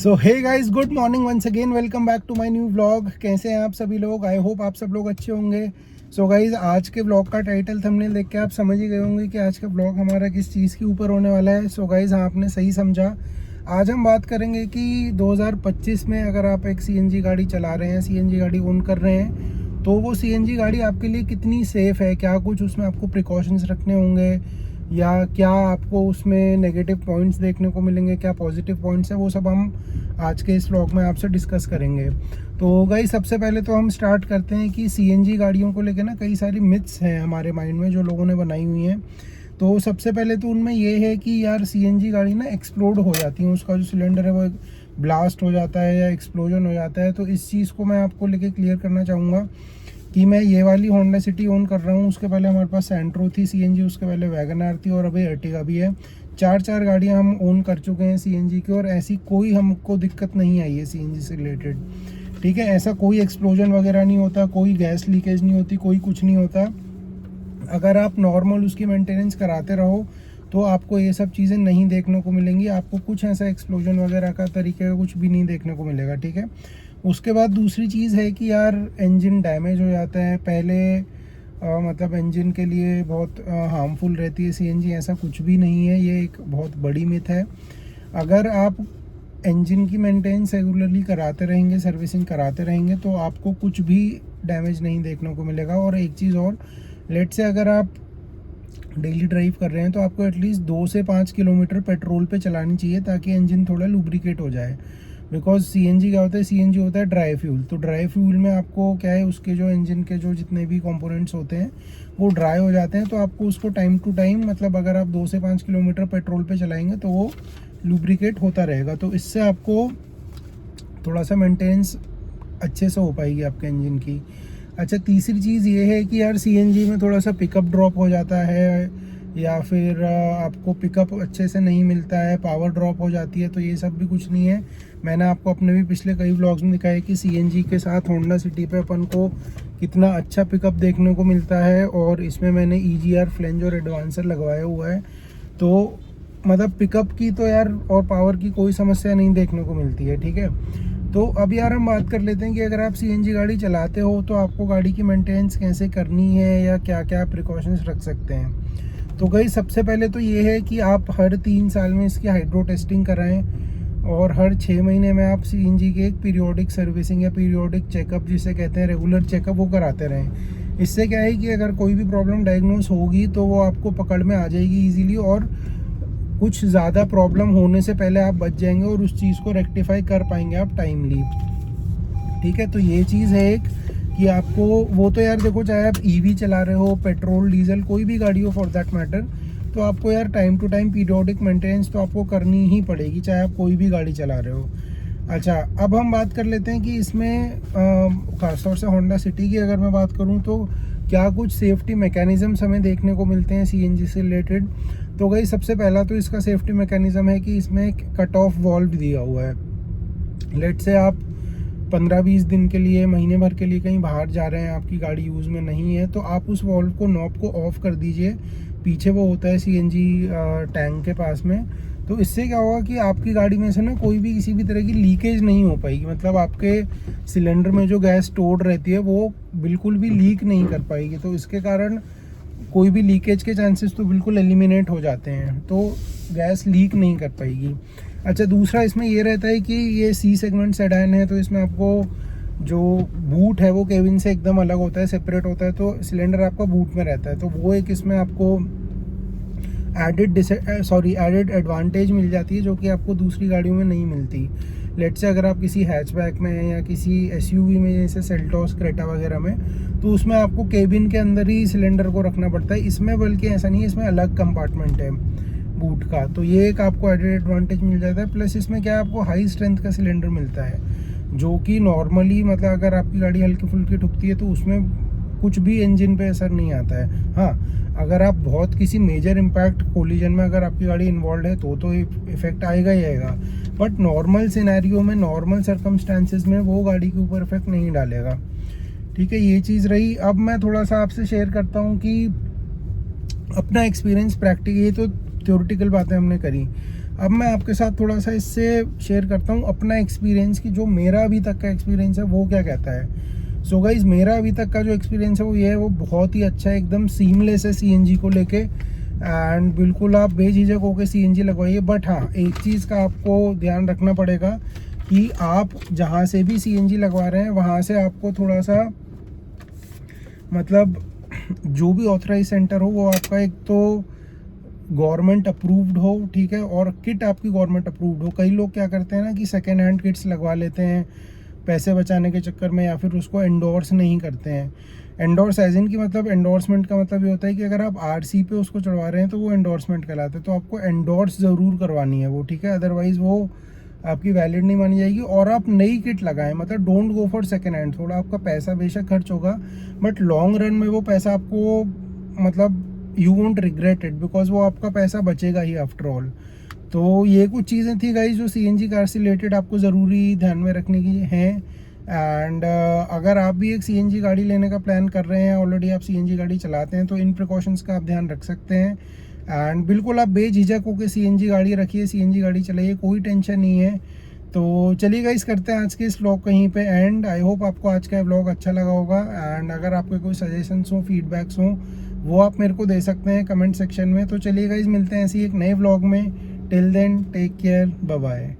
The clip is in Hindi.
So hey guys, good morning once again, welcome back to my new vlog. कैसे हैं आप सभी लोग? आई होप आप सब लोग अच्छे होंगे। सो गाइस, आज के व्लॉग का टाइटल थंबनेल देख के आप समझ ही गए होंगे कि आज का व्लॉग हमारा किस चीज़ के ऊपर होने वाला है। सो गाइस, हाँ, आपने सही समझा। आज हम बात करेंगे कि 2025 में अगर आप एक सीएनजी गाड़ी चला रहे हैं, सीएनजी गाड़ी ओन कर रहे हैं, तो वो सीएनजी गाड़ी आपके लिए कितनी सेफ़ है, क्या कुछ उसमें आपको प्रिकॉशंस रखने होंगे, या क्या आपको उसमें नेगेटिव पॉइंट्स देखने को मिलेंगे, क्या पॉजिटिव पॉइंट्स हैं, वो सब हम आज के इस व्लॉग में आपसे डिस्कस करेंगे। तो गाइस, सबसे पहले तो हम स्टार्ट करते हैं कि सीएनजी गाड़ियों को लेकर ना कई सारी मिथ्स हैं हमारे माइंड में जो लोगों ने बनाई हुई हैं। तो सबसे पहले तो उनमें ये है कि यार सीएनजी गाड़ी ना एक्सप्लोड हो जाती है, उसका जो सिलेंडर है वो ब्लास्ट हो जाता है या एक्सप्लोजन हो जाता है। तो इस चीज़ को मैं आपको लेके क्लियर करना चाहूँगा कि मैं ये वाली होंडा सिटी ओन कर रहा हूँ। उसके पहले हमारे पास सेंट्रो थी सीएनजी, उसके पहले वैगन आर थी और अभी अर्टिगा भी है। चार गाड़ियाँ हम ओन कर चुके हैं सीएनजी की, और ऐसी कोई हमको दिक्कत नहीं आई है सीएनजी से रिलेटेड। ठीक है, ऐसा कोई एक्सप्लोजन वगैरह नहीं होता, कोई गैस लीकेज नहीं होती, कोई कुछ नहीं होता। अगर आप नॉर्मल उसकी मेंटेनेंस कराते रहो तो आपको ये सब चीज़ें नहीं देखने को मिलेंगी। आपको कुछ ऐसा एक्सप्लोजन वगैरह का तरीके का कुछ भी नहीं देखने को मिलेगा। ठीक है, उसके बाद दूसरी चीज़ है कि यार इंजन डैमेज हो जाता है पहले, मतलब इंजन के लिए बहुत हार्मफुल रहती है सीएनजी। ऐसा कुछ भी नहीं है, ये एक बहुत बड़ी मिथ है। अगर आप इंजन की मेंटेनेंस रेगुलरली कराते रहेंगे, सर्विसिंग कराते रहेंगे, तो आपको कुछ भी डैमेज नहीं देखने को मिलेगा। और एक चीज़ और, लेट से अगर आप डेली ड्राइव कर रहे हैं तो आपको एटलीस्ट 2 से 5 किलोमीटर पेट्रोल पे चलानी चाहिए ताकि इंजन थोड़ा लुब्रिकेट हो जाए। बिकॉज सीएनजी क्या होता है, सीएनजी होता है ड्राई फ्यूल। तो ड्राई फ्यूल में आपको क्या है, उसके जो इंजन के जो जितने भी कंपोनेंट्स होते हैं वो ड्राई हो जाते हैं। तो आपको उसको टाइम टू टाइम, मतलब अगर आप 2 से 5 किलोमीटर पेट्रोल पे चलाएंगे तो वो लुब्रिकेट होता रहेगा। तो इससे आपको थोड़ा सा मेंटेनेंस अच्छे से हो पाएगी आपके इंजन की। अच्छा, तीसरी चीज़ ये है कि यार सीएनजी में थोड़ा सा पिकअप ड्रॉप हो जाता है, या फिर आपको पिकअप अच्छे से नहीं मिलता है, पावर ड्रॉप हो जाती है। तो ये सब भी कुछ नहीं है। मैंने आपको अपने भी पिछले कई व्लॉग्स में दिखाया कि सीएनजी के साथ होंडा सिटी पे अपन को कितना अच्छा पिकअप देखने को मिलता है। और इसमें मैंने ईजीआर फ्लेंज और एडवांसर लगवाया हुआ है। तो मतलब पिकअप की तो यार और पावर की कोई समस्या नहीं देखने को मिलती है। ठीक है, तो अब यार हम बात कर लेते हैं कि अगर आप सीएनजी गाड़ी चलाते हो तो आपको गाड़ी की मेंटेनेंस कैसे करनी है या क्या क्या प्रिकॉशंस रख सकते हैं। तो गाइस, सबसे पहले तो ये है कि आप हर 3 साल में इसकी हाइड्रो टेस्टिंग कराएं, और हर 6 महीने में आप सीएनजी की एक पीरियोडिक सर्विसिंग या पीरियोडिक चेकअप, जिसे कहते हैं रेगुलर चेकअप, वो कराते रहें। इससे क्या है कि अगर कोई भी प्रॉब्लम डायग्नोस होगी तो वो आपको पकड़ में आ जाएगी ईजीली, और कुछ ज़्यादा प्रॉब्लम होने से पहले आप बच जाएंगे और उस चीज़ को रेक्टिफाई कर पाएंगे आप टाइमली। ठीक है, तो ये चीज़ है एक कि आपको वो तो यार देखो, चाहे आप ईवी चला रहे हो, पेट्रोल डीजल कोई भी गाड़ी हो फॉर दैट मैटर, तो आपको यार time to time periodic maintenance तो आपको करनी ही पड़ेगी, चाहे आप कोई भी गाड़ी चला रहे हो। अच्छा, अब हम बात कर लेते हैं कि इसमें खासतौर से होंडा सिटी की अगर मैं बात करूं तो क्या कुछ सेफ्टी मैकेनिज़म्स हमें देखने को मिलते हैं सीएनजी से रिलेटेड। तो गई, सबसे पहला तो इसका सेफ्टी मैकेनिज़्म है कि इसमें एक कट ऑफ वॉल्व दिया हुआ है। लेट से आप 15-20 दिन के लिए, महीने भर के लिए कहीं बाहर जा रहे हैं, आपकी गाड़ी यूज़ में नहीं है, तो आप उस वॉल्व को, नॉब को ऑफ कर दीजिए। पीछे वो होता है सीएनजी टैंक के पास में। तो इससे क्या होगा कि आपकी गाड़ी में से ना कोई भी किसी भी तरह की लीकेज नहीं हो पाएगी। मतलब आपके सिलेंडर में जो गैस स्टोर्ड रहती है वो बिल्कुल भी लीक नहीं कर पाएगी। तो इसके कारण कोई भी लीकेज के चांसेस तो बिल्कुल एलिमिनेट हो जाते हैं, तो गैस लीक नहीं कर पाएगी। अच्छा, दूसरा इसमें ये रहता है कि ये सी सेगमेंट सेडान है, तो इसमें आपको जो बूट है वो केबिन से एकदम अलग होता है, सेपरेट होता है। तो सिलेंडर आपका बूट में रहता है, तो वो एक इसमें आपको एडेड एडवांटेज मिल जाती है जो कि आपको दूसरी गाड़ियों में नहीं मिलती। लेट से अगर आप किसी हैचबैक में या किसी एसयूवी में, जैसे सेल्टोस, क्रेटा वगैरह में, तो उसमें आपको केबिन के अंदर ही सिलेंडर को रखना पड़ता है। इसमें बल्कि ऐसा नहीं है, इसमें अलग कंपार्टमेंट है बूट का, तो ये एक आपको एडेड एडवांटेज मिल जाता है। प्लस इसमें क्या है, आपको हाई स्ट्रेंथ का सिलेंडर मिलता है, जो कि नॉर्मली, मतलब अगर आपकी गाड़ी हल्की फुल्की ठुकती है तो उसमें कुछ भी इंजन पे असर नहीं आता है। हाँ, अगर आप बहुत किसी मेजर इम्पैक्ट कोलिजन में अगर आपकी गाड़ी इन्वॉल्व है तो इफेक्ट आएगा ही आएगा, बट नॉर्मल सिनेरियो में, नॉर्मल सर्कमस्टांसेस में वो गाड़ी के ऊपर इफेक्ट नहीं डालेगा। ठीक है, ये चीज़ रही। अब मैं थोड़ा सा आपसे शेयर करता हूँ कि अपना एक्सपीरियंस प्रैक्टिकल, ये तो थ्योरेटिकल बातें हमने करी। अब मैं आपके साथ थोड़ा सा इससे शेयर करता हूँ अपना एक्सपीरियंस कि जो मेरा अभी तक का एक्सपीरियंस है वो क्या कहता है। सो गाइज मेरा अभी तक का जो एक्सपीरियंस है वो ये है, वो बहुत ही अच्छा है, एकदम सीमलेस है सीएनजी को लेके। एंड बिल्कुल आप बेझिझक होकर सीएनजी लगवाइए। बट हाँ, एक चीज़ का आपको ध्यान रखना पड़ेगा कि आप जहाँ से भी सीएनजी लगवा रहे हैं वहाँ से आपको थोड़ा सा मतलब जो भी ऑथराइज सेंटर हो वो आपका एक तो गवर्नमेंट अप्रूव्ड हो, ठीक है, और किट आपकी गवर्नमेंट अप्रूव्ड हो। कई लोग क्या करते हैं ना कि सेकेंड हैंड किट्स लगवा लेते हैं पैसे बचाने के चक्कर में, या फिर उसको एंडोर्स नहीं करते हैं। एंडोर्स एज इन की मतलब एंडोर्समेंट का मतलब ये होता है कि अगर आप आरसी पे उसको चढ़वा रहे हैं तो वो एंडोर्समेंट कहलाता है। तो आपको एंडोर्स ज़रूर करवानी है वो, ठीक है, अदरवाइज़ वो आपकी वैलिड नहीं मानी जाएगी। और आप नई किट लगाएं, मतलब don't go for second hand. थोड़ा आपका पैसा बेशक खर्च होगा बट लॉन्ग रन में वो पैसा आपको मतलब you won't regret it, because वो आपका पैसा बचेगा ही आफ्टर ऑल। तो ये कुछ चीज़ें थी गाइस जो सीएनजी कार से रिलेटेड आपको ज़रूरी ध्यान में रखने की हैं। एंड अगर आप भी एक सीएनजी गाड़ी लेने का प्लान कर रहे हैं, ऑलरेडी आप सीएनजी गाड़ी चलाते हैं, तो इन प्रिकॉशंस का आप ध्यान रख सकते हैं। एंड बिल्कुल आप बेझिझक होकर सीएनजी गाड़ी रखिए, सीएनजी गाड़ी चलाइए, कोई टेंशन नहीं है। तो चलिए गाइस, करते हैं आज के इस व्लॉग कहीं पे एंड। आई होप आपको आज का व्लॉग अच्छा लगा होगा। एंड अगर आपके कोई सजेशंस हो, फीडबैक्स हो, वो आप मेरे को दे सकते हैं कमेंट सेक्शन में। तो चलिए गाइस, मिलते हैं ऐसी एक नए व्लॉग में। Till then take care, bye bye.